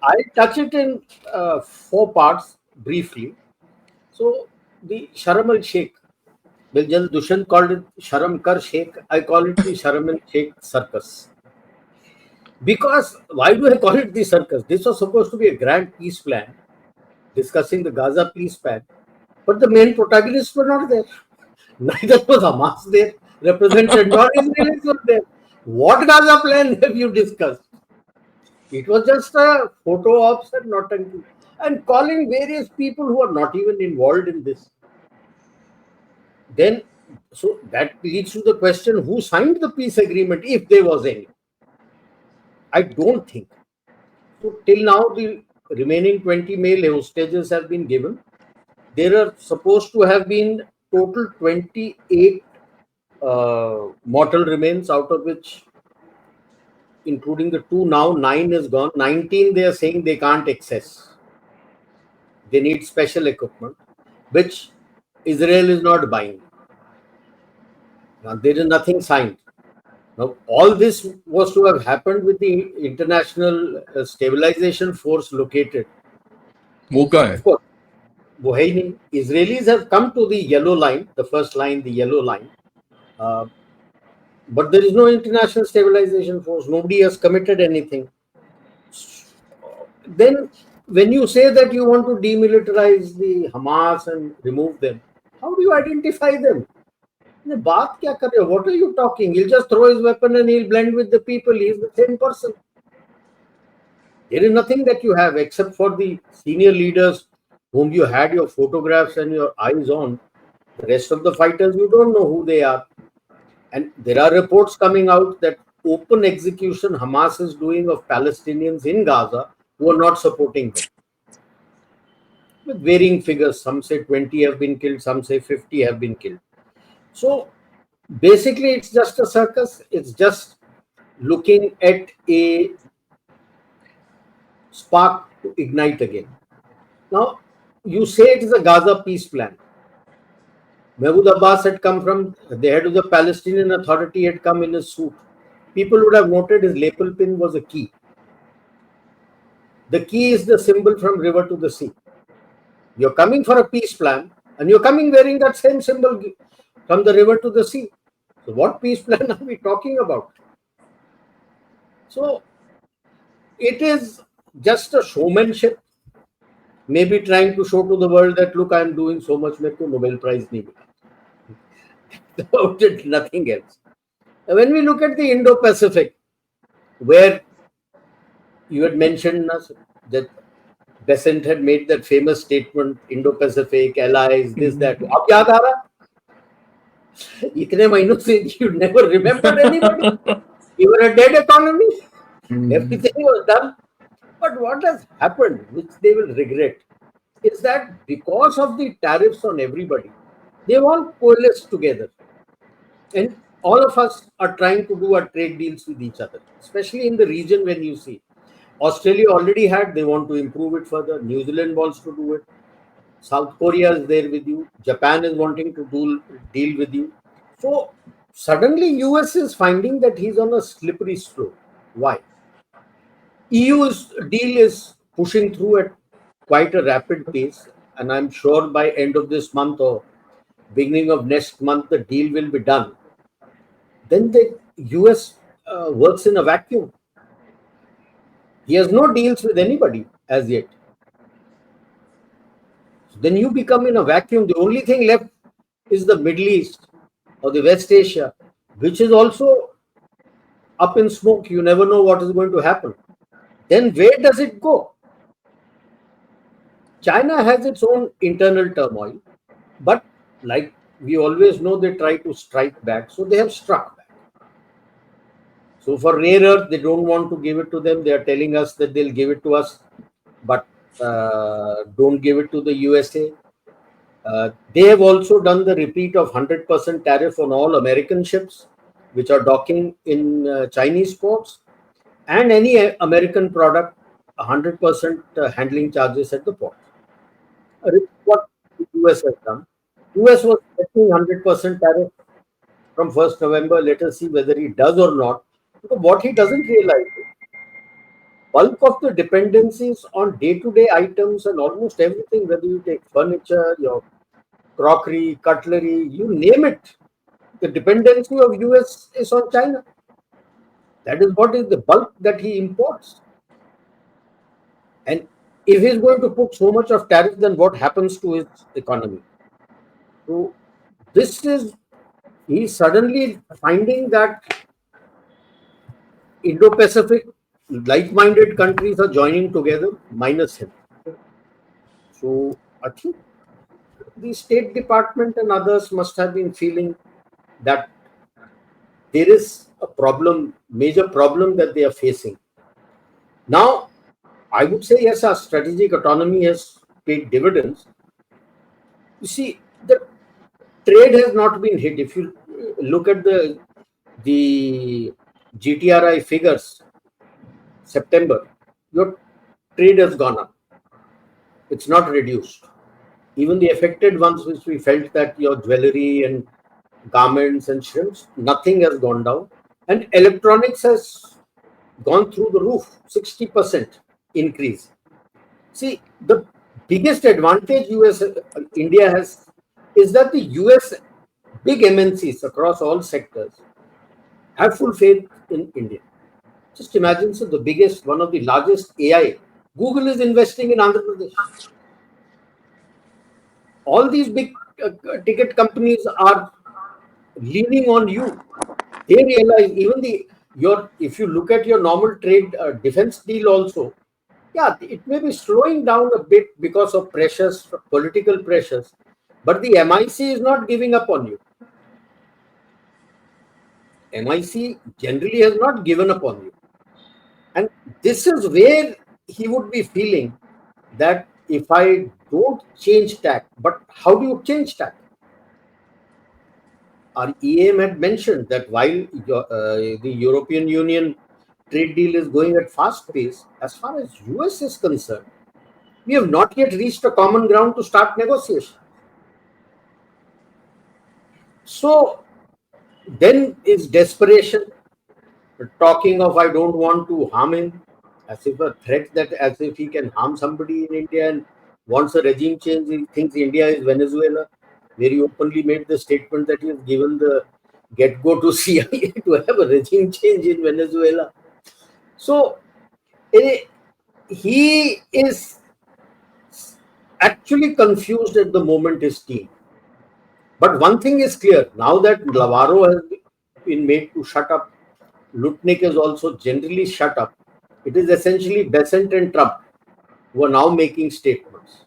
I'll touch it in four parts briefly. So the Sharm El Sheikh, well, just Dushyant called it Sharm Kar Sheikh. I call it the Sharm El Sheikh circus. Because why do I call it the circus? This was supposed to be a grand peace plan discussing the Gaza peace plan, but the main protagonists were not there. Neither was Hamas there, represented, nor Israelis were there. What Gaza plan have you discussed? It was just a photo ops and naughty, and calling various people who are not even involved in this. Then, so that leads to the question: who signed the peace agreement, if there was any? I don't think. So till now, the remaining 20 male hostages have been given. There are supposed to have been total 28 mortal remains, out of which, including the two now, 9 is gone. 19 they are saying they can't access. They need special equipment, which Israel is not buying. Now, there is nothing signed. Now, all this was to have happened with the international stabilization force located. वो कहाँ है? Of course, वो है ही नहीं. Israelis have come to the yellow line, the first line, the yellow line. But there is no international stabilization force. Nobody has committed anything. Then, when you say that you want to demilitarize the Hamas and remove them, how do you identify them? What are you talking? He'll just throw his weapon and he'll blend with the people. He's the same person. There is nothing that you have except for the senior leaders whom you had your photographs and your eyes on. The rest of the fighters, you don't know who they are. And there are reports coming out that open execution Hamas is doing of Palestinians in Gaza who are not supporting them. With varying figures. Some say 20 have been killed, some say 50 have been killed. So basically, it's just a circus. It's just looking at a spark to ignite again. Now, you say it is a Gaza peace plan. Mahmoud Abbas had come from the head of the Palestinian Authority, had come in a suit. People would have noted his lapel pin was a key. The key is the symbol from river to the sea. You're coming for a peace plan and you're coming wearing that same symbol from the river to the sea. So what peace plan are we talking about? So it is just a showmanship, maybe trying to show to the world that, look, I'm doing so much, make a Nobel Prize nahi mila. About it, nothing else. And when we look at the Indo-Pacific, where you had mentioned that Besant had made that famous statement, Indo-Pacific, allies, this, that. Ab yaad aa raha? Itne mahino se you never remember anybody. You were a dead economy. Everything was done. But what has happened, which they will regret, is that because of the tariffs on everybody, they've all coalesced together. And all of us are trying to do our trade deals with each other, especially in the region. When you see Australia already had, they want to improve it further. New Zealand wants to do it. South Korea is there with you. Japan is wanting to deal with you. So suddenly US is finding that he's on a slippery slope. Why? EU's deal is pushing through at quite a rapid pace. And I'm sure by end of this month or beginning of next month, the deal will be done. Then the US works in a vacuum. He has no deals with anybody as yet. Then you become in a vacuum. The only thing left is the Middle East or the West Asia, which is also up in smoke. You never know what is going to happen. Then where does it go? China has its own internal turmoil, but like we always know, they try to strike back. So they have struck back. So for rare earth, they don't want to give it to them. They are telling us that they'll give it to us, but don't give it to the USA. They have also done the repeat of 100% tariff on all American ships which are docking in Chinese ports, and any American product, 100% handling charges at the port. What the US has done. US was getting 100% tariff from 1st November. Let us see whether he does or not. Because what he doesn't realize is bulk of the dependencies on day-to-day items and almost everything, whether you take furniture, your crockery, cutlery, you name it, the dependency of US is on China. That is what is the bulk that he imports. And if he's going to put so much of tariff, then what happens to his economy? So this is, he's suddenly finding that Indo-Pacific like-minded countries are joining together, minus him. So I think the State Department and others must have been feeling that there is a problem, major problem that they are facing. Now, I would say yes, our strategic autonomy has paid dividends. You see, the trade has not been hit. If you look at the GTRI figures, September, your trade has gone up. It's not reduced. Even the affected ones, which we felt that your jewelry and garments and shrimps, nothing has gone down. And electronics has gone through the roof, 60% increase. See, the biggest advantage India has is that the US big MNCs across all sectors have full faith in India. Just imagine, so the biggest, one of the largest AI, Google is investing in Andhra Pradesh. All these big ticket companies are leaning on you. They realize even if you look at your normal trade defense deal also, yeah, it may be slowing down a bit because of pressures, political pressures, but the MIC is not giving up on you. MIC generally has not given up on you. And this is where he would be feeling that if I don't change tack, but how do you change tack? Our EAM had mentioned that while the European Union trade deal is going at fast pace, as far as US is concerned, we have not yet reached a common ground to start negotiation. So then is desperation, talking of I don't want to harm him, as if a threat, that as if he can harm somebody in India and wants a regime change. He thinks India is Venezuela, where he openly made the statement that he has given the get-go to CIA to have a regime change in Venezuela. So he is actually confused at the moment, his team. But one thing is clear, now that Lavaro has been made to shut up, Lutnick is also generally shut up. It is essentially Besant and Trump who are now making statements.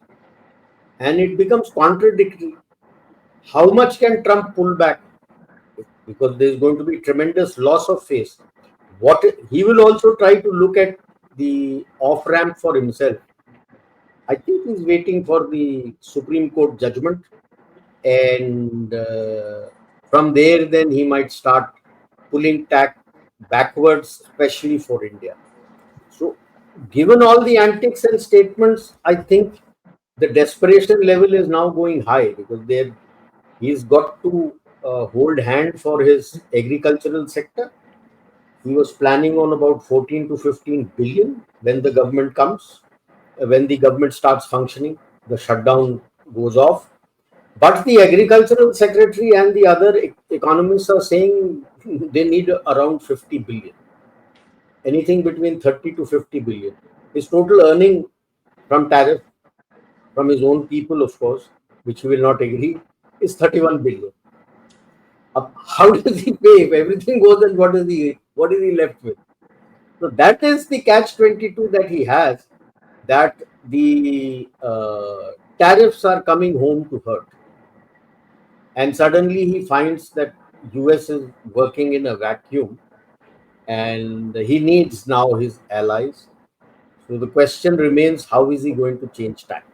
And it becomes contradictory. How much can Trump pull back? Because there is going to be tremendous loss of face. What he will also try to look at the off-ramp for himself. I think he's waiting for the Supreme Court judgment, and from there then he might start pulling tack backwards, especially for India. So given all the antics and statements, I think the desperation level is now going high, because he's got to hold hand for his agricultural sector. He was planning on about 14 to 15 billion when the government comes, when the government starts functioning, the shutdown goes off. But the agricultural secretary and the other economists are saying they need around 50 billion. Anything between 30 to 50 billion. His total earning from tariff, from his own people, of course, which he will not agree, is 31 billion. How does he pay? If everything goes, then what is he left with? So that is the catch-22 that he has, that the tariffs are coming home to hurt. And suddenly he finds that US is working in a vacuum, and he needs now his allies. So the question remains, how is he going to change tack?